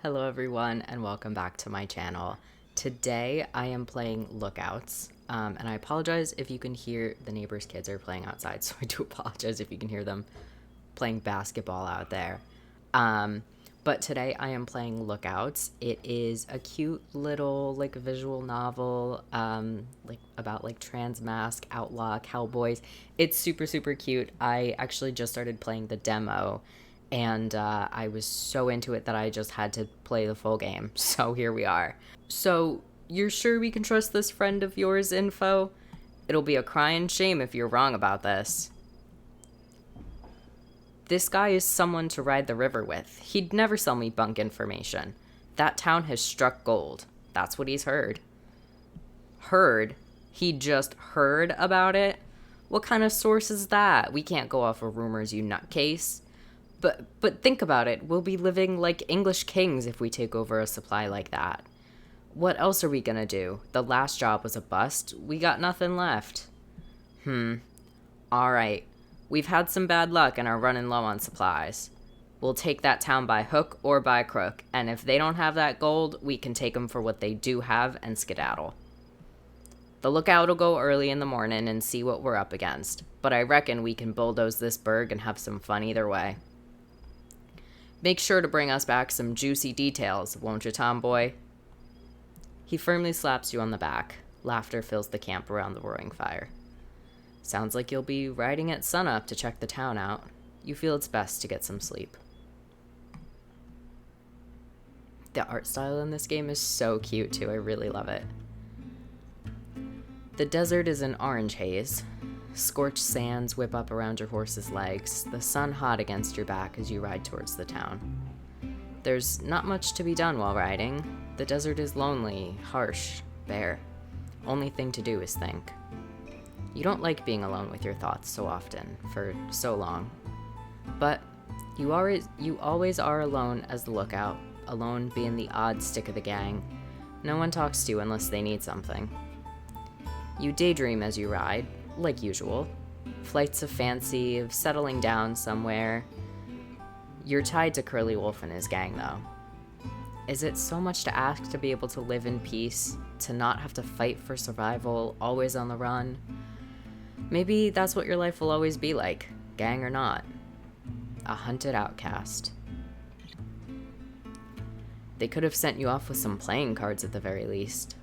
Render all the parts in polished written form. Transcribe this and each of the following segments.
Hello everyone and welcome back to my channel. Today I am playing Lookouts, and I apologize if you can hear the neighbors' kids are playing outside, so I do apologize if you can hear them playing basketball out there. But today I am playing Lookouts. It is a cute little visual novel about transmasc, outlaw, cowboys. It's super cute. I actually just started playing the demo and I was so into it that I just had to play the full game. So here we are. So you're sure we can trust this friend of yours info? It'll be a crying shame if you're wrong about this. This guy is someone to ride the river with. He'd never sell me bunk information. That town has struck gold. That's what he's heard. Heard? He just heard about it? What kind of source is that? We can't go off of rumors, you nutcase. But think about it. We'll be living like English kings if we take over a supply like that. What else are we gonna do? The last job was a bust. We got nothing left. Alright. We've had some bad luck and are running low on supplies. We'll take that town by hook or by crook, and if they don't have that gold, we can take them for what they do have and skedaddle. The lookout will go early in the morning and see what we're up against, but I reckon we can bulldoze this burg and have some fun either way. Make sure to bring us back some juicy details, won't you, tomboy? He firmly slaps you on the back. Laughter fills the camp around the roaring fire. Sounds like you'll be riding at sunup to check the town out. You feel it's best to get some sleep. The art style in this game is so cute too, I really love it. The desert is an orange haze. Scorched sands whip up around your horse's legs, the sun hot against your back as you ride towards the town. There's not much to be done while riding. The desert is lonely, harsh, bare. Only thing to do is think. You don't like being alone with your thoughts so often, for so long. But you always are alone as the lookout, alone being the odd stick of the gang. No one talks to you unless they need something. You daydream as you ride, like usual. Flights of fancy, of settling down somewhere. You're tied to Curly Wolf and his gang, though. Is it so much to ask to be able to live in peace, to not have to fight for survival, always on the run? Maybe that's what your life will always be like, gang or not. A hunted outcast. They could have sent you off with some playing cards at the very least.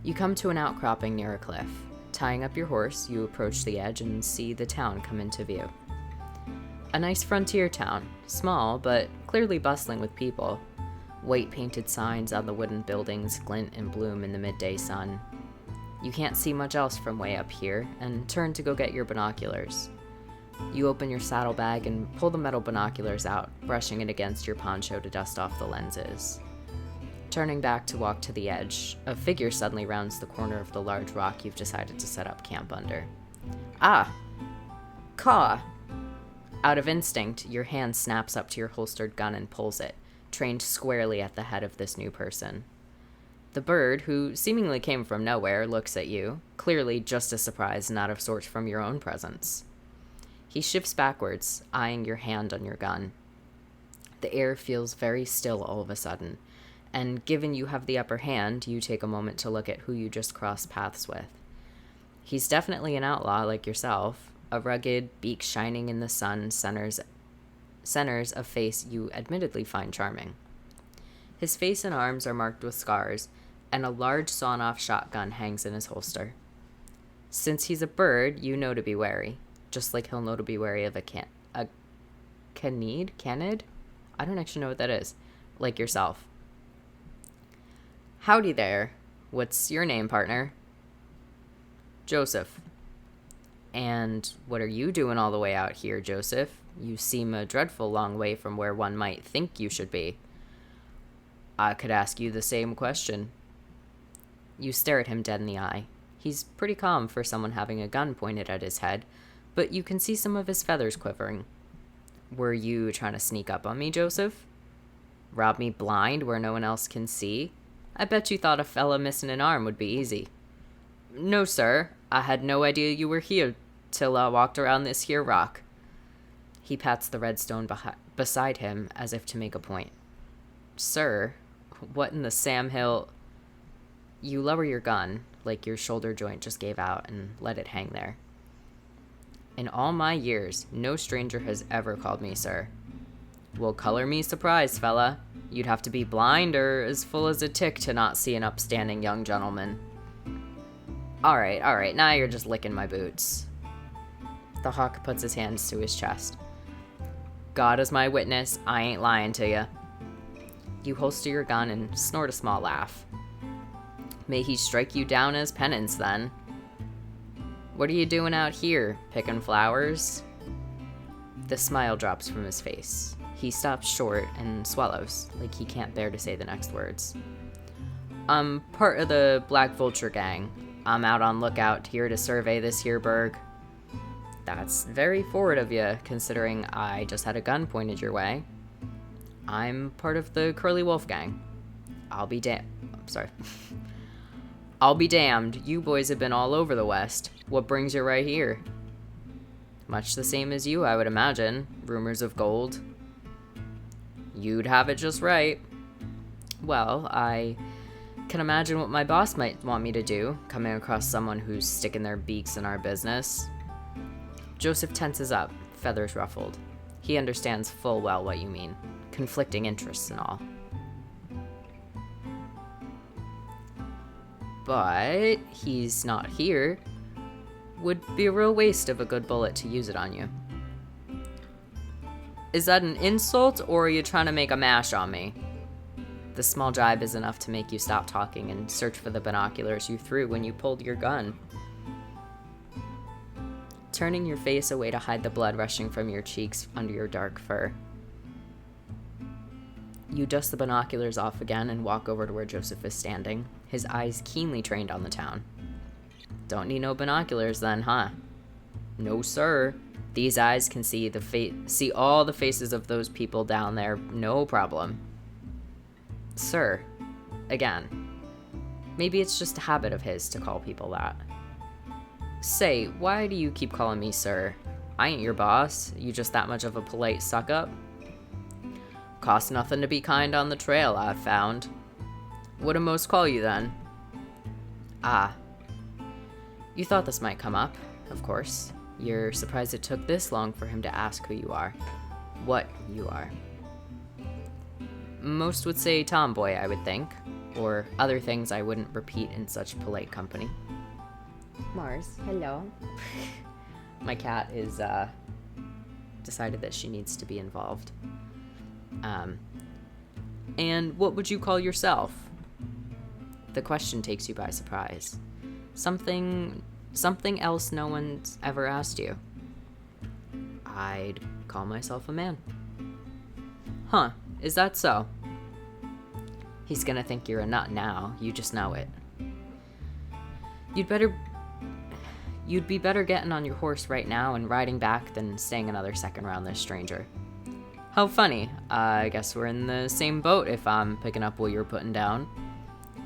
You come to an outcropping near a cliff. Tying up your horse, you approach the edge and see the town come into view. A nice frontier town, small but clearly bustling with people. White painted signs on the wooden buildings glint and bloom in the midday sun. You can't see much else from way up here, and turn to go get your binoculars. You open your saddlebag and pull the metal binoculars out, brushing it against your poncho to dust off the lenses. Turning back to walk to the edge, a figure suddenly rounds the corner of the large rock you've decided to set up camp under. Ah! Caw! Out of instinct, your hand snaps up to your holstered gun and pulls it, trained squarely at the head of this new person. The bird, who seemingly came from nowhere, looks at you, clearly just as surprised and out of sorts from your own presence. He shifts backwards, eyeing your hand on your gun. The air feels very still all of a sudden, and given you have the upper hand, you take a moment to look at who you just crossed paths with. He's definitely an outlaw like yourself, a rugged, beak shining in the sun centers a face you admittedly find charming. His face and arms are marked with scars, and a large sawn-off shotgun hangs in his holster. Since he's a bird, you know to be wary, just like he'll know to be wary of a canid? I don't actually know what that is, like yourself. Howdy there. What's your name, partner? Joseph. And what are you doing all the way out here, Joseph? You seem a dreadful long way from where one might think you should be. I could ask you the same question. You stare at him dead in the eye. He's pretty calm for someone having a gun pointed at his head, but you can see some of his feathers quivering. Were you trying to sneak up on me, Joseph? Rob me blind where no one else can see? I bet you thought a fella missing an arm would be easy. No, sir. I had no idea you were here till I walked around this here rock. He pats the redstone beside him as if to make a point. Sir, what in the Sam Hill? You lower your gun, like your shoulder joint just gave out, and let it hang there. In all my years, no stranger has ever called me sir. Well, color me surprised, fella. You'd have to be blind or as full as a tick to not see an upstanding young gentleman. Alright, now you're just licking my boots. The hawk puts his hands to his chest. God is my witness, I ain't lying to you. You holster your gun and snort a small laugh. May he strike you down as penance, then. What are you doing out here, picking flowers? The smile drops from his face. He stops short and swallows, like he can't bear to say the next words. I'm part of the Black Vulture gang. I'm out on lookout here to survey this here burg. That's very forward of you, considering I just had a gun pointed your way. I'm part of the Curly Wolf gang. I'll be damned, you boys have been all over the West. What brings you right here? Much the same as you, I would imagine. Rumors of gold. You'd have it just right. Well, I can imagine what my boss might want me to do, coming across someone who's sticking their beaks in our business. Joseph tenses up, feathers ruffled. He understands full well what you mean. Conflicting interests and all. But he's not here. Would be a real waste of a good bullet to use it on you. Is that an insult, or are you trying to make a mash on me? The small jibe is enough to make you stop talking and search for the binoculars you threw when you pulled your gun. Turning your face away to hide the blood rushing from your cheeks under your dark fur. You dust the binoculars off again and walk over to where Joseph is standing, his eyes keenly trained on the town. Don't need no binoculars then, huh? No, sir. These eyes can see all the faces of those people down there, no problem. Sir. Again. Maybe it's just a habit of his to call people that. Say, why do you keep calling me sir? I ain't your boss. You just that much of a polite suck-up? Costs nothing to be kind on the trail, I've found. What do most call you, then? Ah. You thought this might come up, of course. You're surprised it took this long for him to ask who you are. What you are. Most would say tomboy, I would think. Or other things I wouldn't repeat in such polite company. Mars, hello. My cat is, decided that she needs to be involved. And what would you call yourself? The question takes you by surprise. Something else no one's ever asked you. I'd call myself a man. Huh, is that so? He's gonna think you're a nut now, you just know it. You'd be better getting on your horse right now and riding back than staying another second around this stranger. How funny. I guess we're in the same boat if I'm picking up what you're putting down.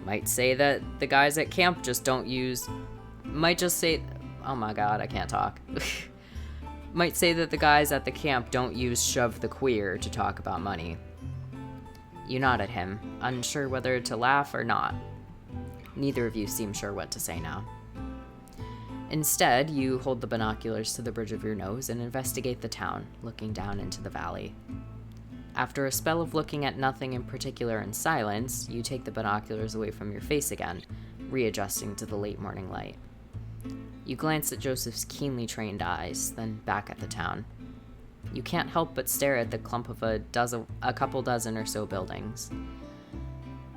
Might say that the guys at camp just don't use... Might just say... Oh my god, I can't talk. Might say that the guys at the camp don't use shove the queer to talk about money. You nod at him, unsure whether to laugh or not. Neither of you seem sure what to say now. Instead, you hold the binoculars to the bridge of your nose and investigate the town, looking down into the valley. After a spell of looking at nothing in particular in silence, you take the binoculars away from your face again, readjusting to the late morning light. You glance at Joseph's keenly trained eyes, then back at the town. You can't help but stare at the clump of a couple dozen or so buildings.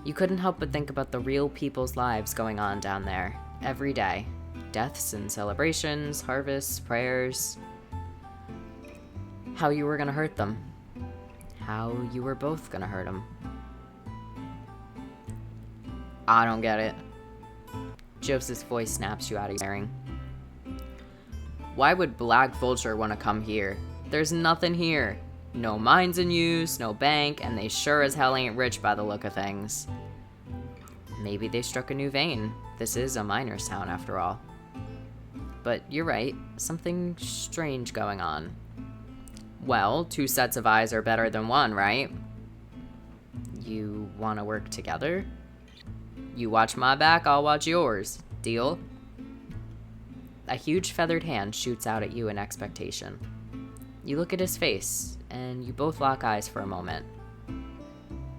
You couldn't help but think about the real people's lives going on down there, every day. Deaths and celebrations, harvests, prayers. How you were gonna hurt them. How you were both gonna hurt them. I don't get it. Joseph's voice snaps you out of your bearing. Why would Black Vulture want to come here? There's nothing here. No mines in use, no bank, and they sure as hell ain't rich by the look of things. Maybe they struck a new vein. This is a miner's town after all. But you're right, something strange going on. Well, two sets of eyes are better than one, right? You want to work together? You watch my back, I'll watch yours. Deal? A huge feathered hand shoots out at you in expectation. You look at his face, and you both lock eyes for a moment.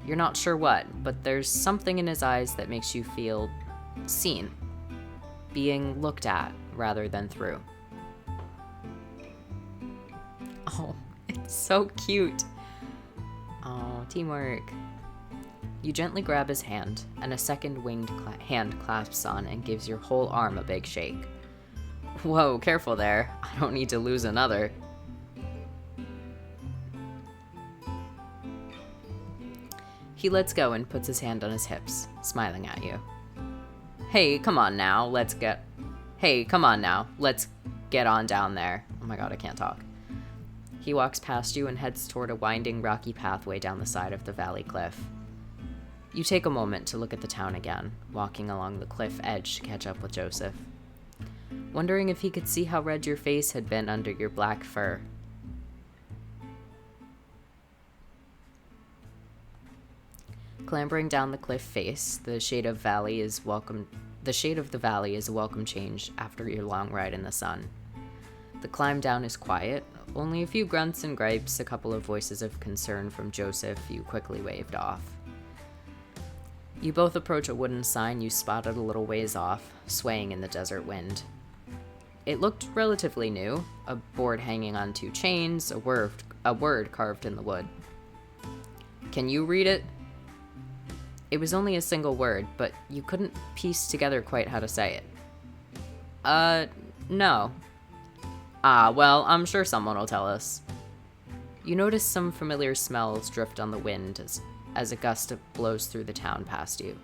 You're not sure what, but there's something in his eyes that makes you feel seen. Being looked at rather than through. Oh, it's so cute. Oh, teamwork. You gently grab his hand, and a second winged hand clasps on and gives your whole arm a big shake. Whoa, careful there. I don't need to lose another. He lets go and puts his hand on his hips, smiling at you. Hey, come on now, let's get on down there. Oh my god, I can't talk. He walks past you and heads toward a winding, rocky pathway down the side of the valley cliff. You take a moment to look at the town again, walking along the cliff edge to catch up with Joseph. Wondering if he could see how red your face had been under your black fur. Clambering down the cliff face, the shade of the valley is a welcome change after your long ride in the sun. The climb down is quiet, only a few grunts and gripes, a couple of voices of concern from Joseph you quickly waved off. You both approach a wooden sign you spotted a little ways off, swaying in the desert wind. It looked relatively new, a board hanging on two chains, a word carved in the wood. Can you read it? It was only a single word, but you couldn't piece together quite how to say it. No. Ah, well, I'm sure someone will tell us. You notice some familiar smells drift on the wind as a gust blows through the town past you.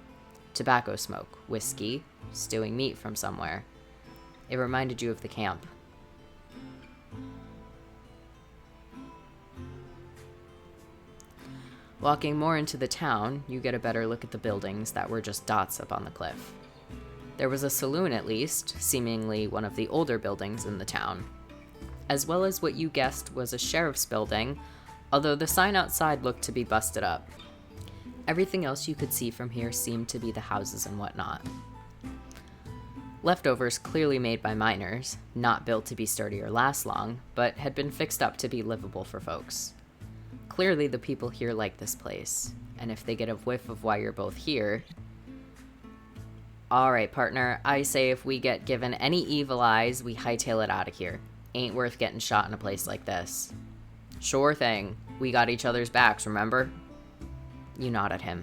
Tobacco smoke, whiskey, stewing meat from somewhere. It reminded you of the camp. Walking more into the town, you get a better look at the buildings that were just dots up on the cliff. There was a saloon at least, seemingly one of the older buildings in the town, as well as what you guessed was a sheriff's building, although the sign outside looked to be busted up. Everything else you could see from here seemed to be the houses and whatnot. Leftovers clearly made by miners, not built to be sturdy or last long, but had been fixed up to be livable for folks. Clearly the people here like this place, and if they get a whiff of why you're both here... Alright, partner, I say if we get given any evil eyes, we hightail it out of here. Ain't worth getting shot in a place like this. Sure thing. We got each other's backs, remember? You nod at him.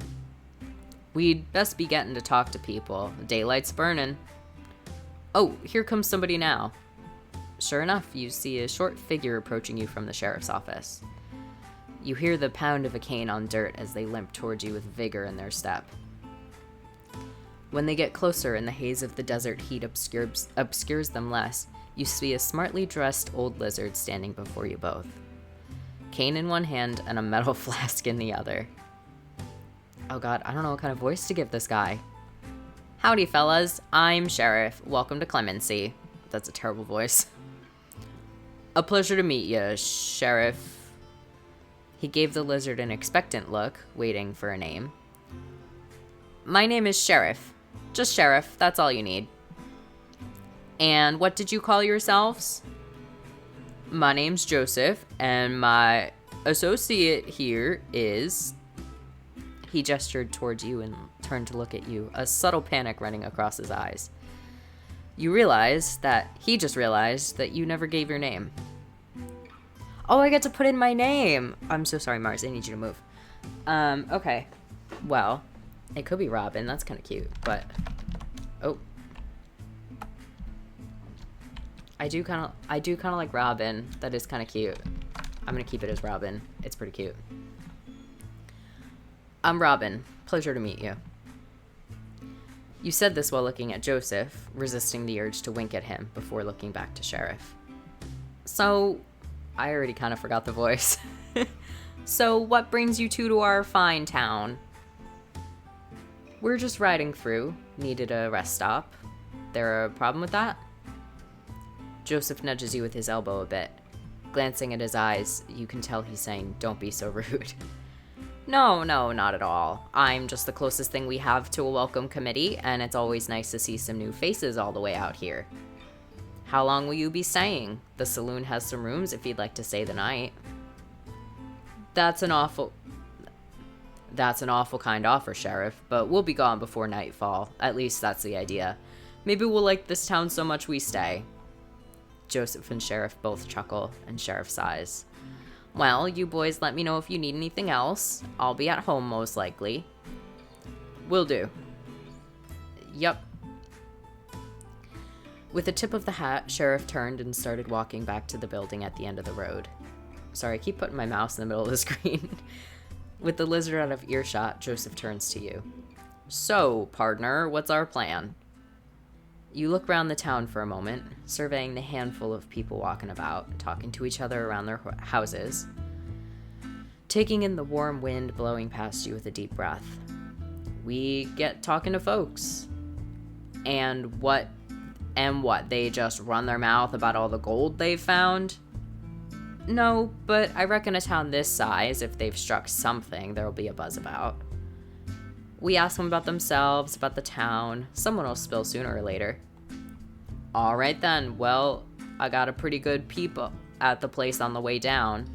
We'd best be getting to talk to people. Daylight's burning. Oh, here comes somebody now. Sure enough, you see a short figure approaching you from the sheriff's office. You hear the pound of a cane on dirt as they limp towards you with vigor in their step. When they get closer and the haze of the desert heat obscures them less, you see a smartly dressed old lizard standing before you both. Cane in one hand and a metal flask in the other. Oh god, I don't know what kind of voice to give this guy. Howdy fellas, I'm Sheriff. Welcome to Clemency. That's a terrible voice. A pleasure to meet you, Sheriff. He gave the lizard an expectant look, waiting for a name. My name is Sheriff. Just Sheriff, that's all you need. And what did you call yourselves? My name's Joseph, and my associate here is... He gestured towards you and turned to look at you, a subtle panic running across his eyes. He just realized that you never gave your name. Oh, I get to put in my name! I'm so sorry, Mars, I need you to move. Okay. Well, it could be Robin, that's kind of cute, but... Oh. I do kind of like Robin, that is kind of cute. I'm gonna keep it as Robin, it's pretty cute. I'm Robin, pleasure to meet you. You said this while looking at Joseph, resisting the urge to wink at him before looking back to Sheriff. So... I already kind of forgot the voice. So, what brings you two to our fine town? We're just riding through. Needed a rest stop. There a problem with that? Joseph nudges you with his elbow a bit. Glancing at his eyes, you can tell he's saying, "Don't be so rude." No, not at all. I'm just the closest thing we have to a welcome committee, and it's always nice to see some new faces all the way out here. How long will you be staying? The saloon has some rooms if you'd like to stay the night. That's an awful kind offer, Sheriff, but we'll be gone before nightfall. At least that's the idea. Maybe we'll like this town so much we stay. Joseph and Sheriff both chuckle, and Sheriff sighs. Well, you boys let me know if you need anything else. I'll be at home most likely. Will do. Yup. With a tip of the hat, Sheriff turned and started walking back to the building at the end of the road. Sorry, I keep putting my mouse in the middle of the screen. With the lizard out of earshot, Joseph turns to you. So, partner, what's our plan? You look around the town for a moment, surveying the handful of people walking about, talking to each other around their houses, taking in the warm wind blowing past you with a deep breath. We get talking to folks. And what? They just run their mouth about all the gold they've found? No, but I reckon a town this size, if they've struck something, there'll be a buzz about. We ask them about themselves, about the town. Someone will spill sooner or later. All right then. Well, I got a pretty good peep at the place on the way down.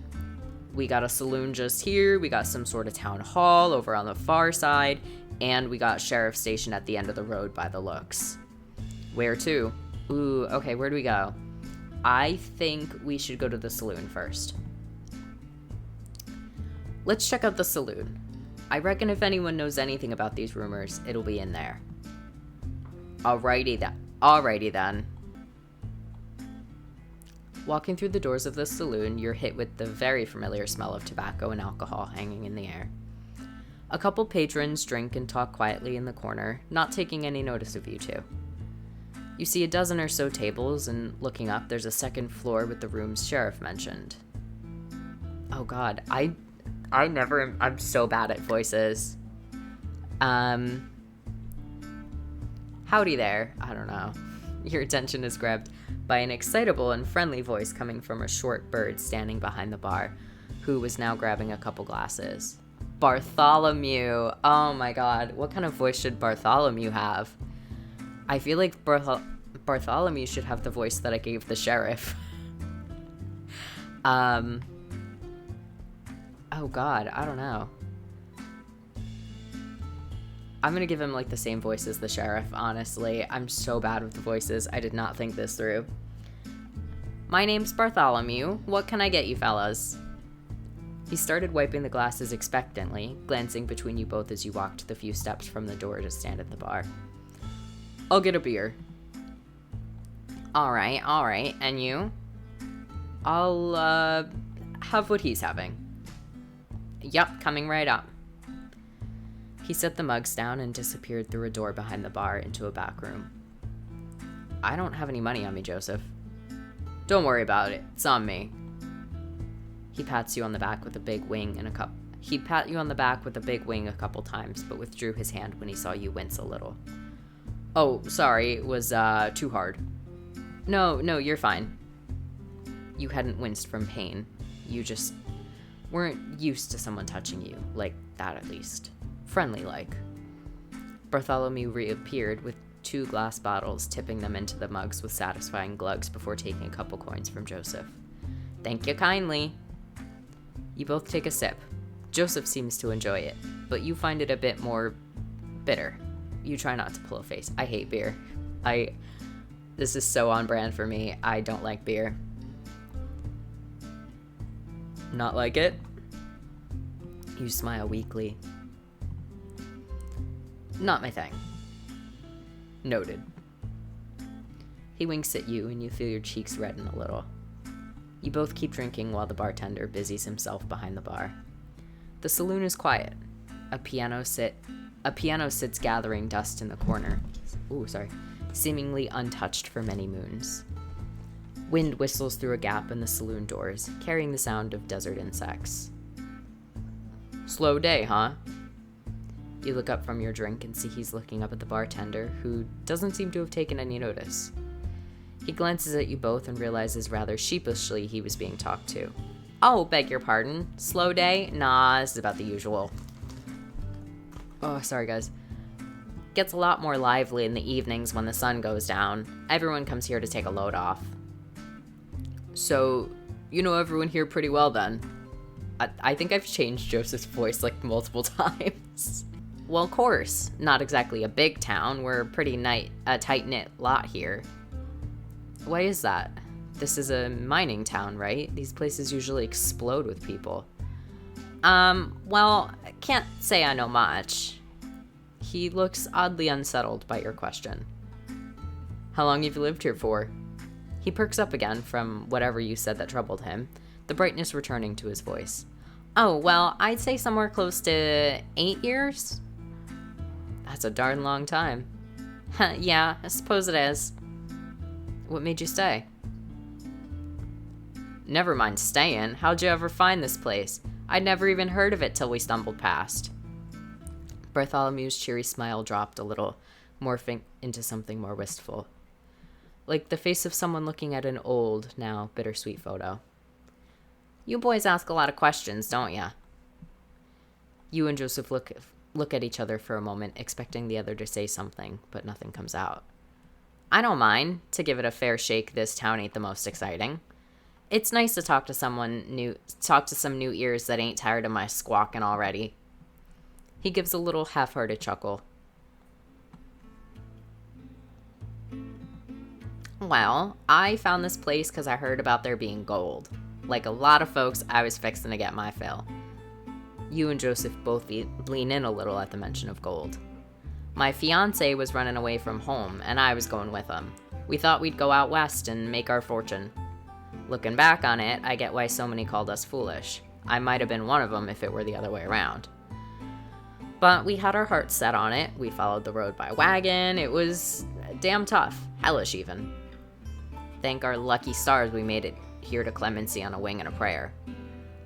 We got a saloon just here. We got some sort of town hall over on the far side. And we got sheriff's station at the end of the road by the looks. Where to? Ooh, okay, where do we go? I think we should go to the saloon first. Let's check out the saloon. I reckon if anyone knows anything about these rumors, it'll be in there. Alrighty then. Walking through the doors of the saloon, you're hit with the very familiar smell of tobacco and alcohol hanging in the air. A couple patrons drink and talk quietly in the corner, not taking any notice of you two. You see a dozen or so tables, and looking up, there's a second floor with the rooms Sheriff mentioned. Oh god, I'm so bad at voices. Howdy there. I don't know. Your attention is grabbed by an excitable and friendly voice coming from a short bird standing behind the bar, who was now grabbing a couple glasses. Bartholomew. Oh my god, what kind of voice should Bartholomew have? I feel like Bartholomew should have the voice that I gave the sheriff. Oh god, I don't know. I'm gonna give him like the same voice as the sheriff, honestly. I'm so bad with the voices. I did not think this through. My name's Bartholomew. What can I get you fellas? He started wiping the glasses expectantly, glancing between you both as you walked the few steps from the door to stand at the bar. I'll get a beer. Alright. And you? I'll, have what he's having. Yup, coming right up. He set the mugs down and disappeared through a door behind the bar into a back room. I don't have any money on me, Joseph. Don't worry about it. It's on me. He pats you on the back with a big wing He pat you on the back with a big wing a couple times, but withdrew his hand when he saw you wince a little. Oh, sorry, it was, too hard. No, you're fine. You hadn't winced from pain. You just weren't used to someone touching you, like that at least. Friendly-like. Bartholomew reappeared with 2 glass bottles, tipping them into the mugs with satisfying glugs before taking a couple coins from Joseph. Thank you kindly. You both take a sip. Joseph seems to enjoy it, but you find it a bit more bitter. You try not to pull a face. I hate beer. This is so on brand for me. I don't like beer. Not like it? You smile weakly. Not my thing. Noted. He winks at you and you feel your cheeks redden a little. You both keep drinking while the bartender busies himself behind the bar. The saloon is quiet. A piano sits gathering dust in the corner. Seemingly untouched for many moons. Wind whistles through a gap in the saloon doors, carrying the sound of desert insects. Slow day, huh? You look up from your drink and see he's looking up at the bartender, who doesn't seem to have taken any notice. He glances at you both and realizes rather sheepishly he was being talked to. Oh, beg your pardon. Slow day? Nah, this is about the usual. Oh, sorry guys. Gets a lot more lively in the evenings when the sun goes down. Everyone comes here to take a load off. So, you know everyone here pretty well then? I think I've changed Joseph's voice like multiple times. Well, of course. Not exactly a big town. We're a pretty tight-knit lot here. Why is that? This is a mining town, right? These places usually explode with people. Well, I can't say I know much. He looks oddly unsettled by your question. How long have you lived here for? He perks up again from whatever you said that troubled him, the brightness returning to his voice. Oh, well, I'd say somewhere close to 8 years? That's a darn long time. Yeah, I suppose it is. What made you stay? Never mind staying. How'd you ever find this place? I'd never even heard of it till we stumbled past. Bartholomew's cheery smile dropped a little, morphing into something more wistful. Like the face of someone looking at an old, now bittersweet photo. You boys ask a lot of questions, don't ya? You and Joseph look at each other for a moment, expecting the other to say something, but nothing comes out. I don't mind. To give it a fair shake, this town ain't the most exciting. It's nice to talk to some new ears that ain't tired of my squawking already. He gives a little half-hearted chuckle. Well, I found this place because I heard about there being gold. Like a lot of folks, I was fixing to get my fill. You and Joseph both lean in a little at the mention of gold. My fiancé was running away from home, and I was going with him. We thought we'd go out west and make our fortune. Looking back on it, I get why so many called us foolish. I might have been one of them if it were the other way around. But we had our hearts set on it. We followed the road by wagon. It was damn tough. Hellish, even. Thank our lucky stars we made it here to Clemency on a wing and a prayer.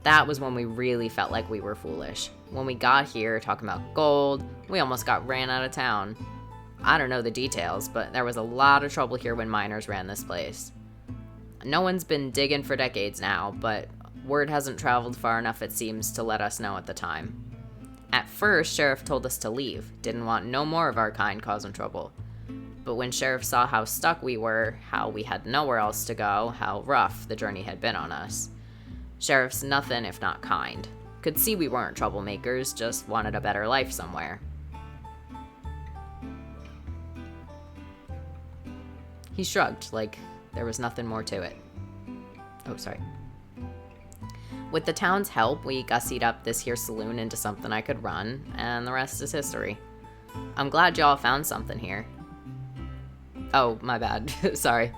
That was when we really felt like we were foolish. When we got here talking about gold, we almost got ran out of town. I don't know the details, but there was a lot of trouble here when miners ran this place. No one's been digging for decades now, but word hasn't traveled far enough, it seems, to let us know at the time. At first, Sheriff told us to leave, didn't want no more of our kind causing trouble. But when Sheriff saw how stuck we were, how we had nowhere else to go, how rough the journey had been on us, Sheriff's nothing if not kind. Could see we weren't troublemakers, just wanted a better life somewhere. He shrugged, like there was nothing more to it. Oh, sorry. With the town's help, we gussied up this here saloon into something I could run, and the rest is history. I'm glad y'all found something here. Oh, my bad. Sorry.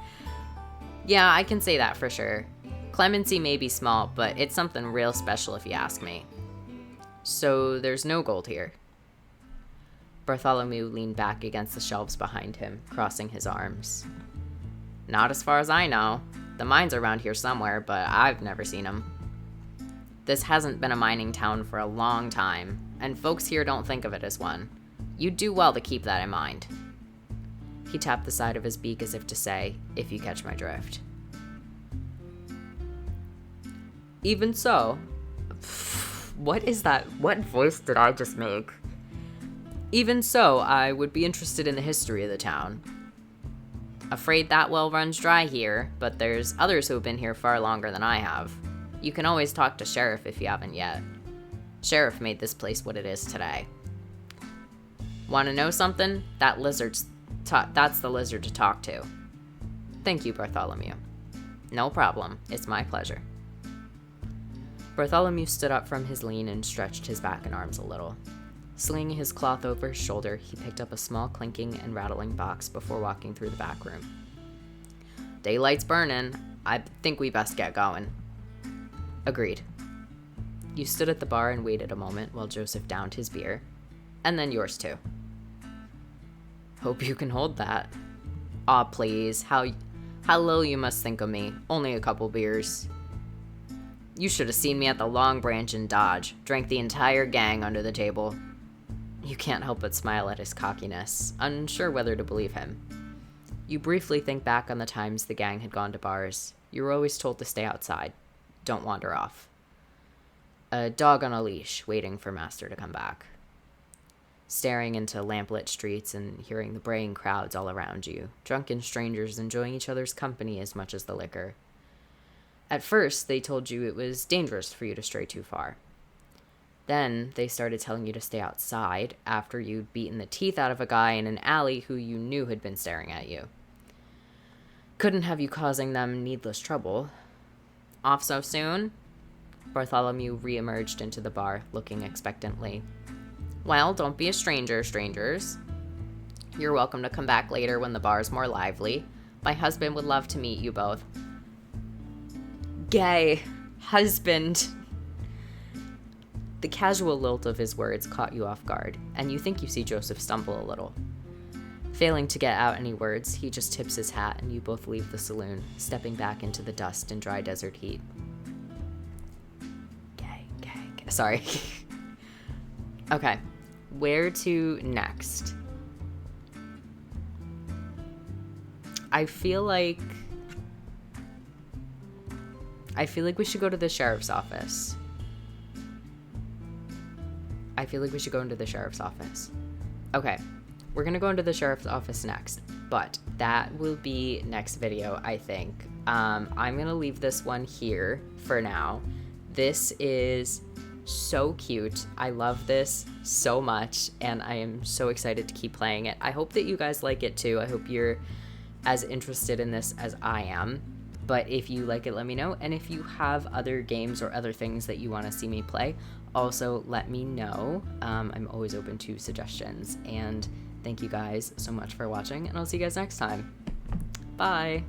Yeah, I can say that for sure. Clemency may be small, but it's something real special if you ask me. So there's no gold here. Bartholomew leaned back against the shelves behind him, crossing his arms. Not as far as I know. The mines are around here somewhere, but I've never seen them. This hasn't been a mining town for a long time, and folks here don't think of it as one. You'd do well to keep that in mind. He tapped the side of his beak as if to say, if you catch my drift. Even so, what is that? What voice did I just make? Even so, I would be interested in the history of the town. Afraid that well runs dry here, but there's others who have been here far longer than I have. You can always talk to Sheriff if you haven't yet. Sheriff made this place what it is today. Want to know something? That's the lizard to talk to. Thank you, Bartholomew. No problem. It's my pleasure. Bartholomew stood up from his lean and stretched his back and arms a little. Slinging his cloth over his shoulder, he picked up a small clinking and rattling box before walking through the back room. Daylight's burning. I think we best get going. Agreed. You stood at the bar and waited a moment while Joseph downed his beer. And then yours too. Hope you can hold that. Aw, please. How little you must think of me. Only a couple beers. You should have seen me at the Long Branch in Dodge. Drank the entire gang under the table. You can't help but smile at his cockiness, unsure whether to believe him. You briefly think back on the times the gang had gone to bars. You were always told to stay outside. Don't wander off. A dog on a leash, waiting for master to come back. Staring into lamplit streets and hearing the braying crowds all around you. Drunken strangers enjoying each other's company as much as the liquor. At first, they told you it was dangerous for you to stray too far. Then they started telling you to stay outside after you'd beaten the teeth out of a guy in an alley who you knew had been staring at you. Couldn't have you causing them needless trouble. Off so soon? Bartholomew re-emerged into the bar, looking expectantly. Well, don't be a stranger, strangers. You're welcome to come back later when the bar's more lively. My husband would love to meet you both. Gay. Husband. The casual lilt of his words caught you off guard, and you think you see Joseph stumble a little. Failing to get out any words, he just tips his hat and you both leave the saloon, stepping back into the dust and dry desert heat. Gay. Sorry. Okay, where to next? I feel like we should go to the sheriff's office. Okay, we're gonna go into the sheriff's office next, but that will be next video, I think. I'm gonna leave this one here for now. This is so cute. I love this so much, and I am so excited to keep playing it. I hope that you guys like it too. I hope you're as interested in this as I am. But if you like it, let me know. And if you have other games or other things that you want to see me play, also let me know. I'm always open to suggestions. And thank you guys so much for watching, and I'll see you guys next time. Bye!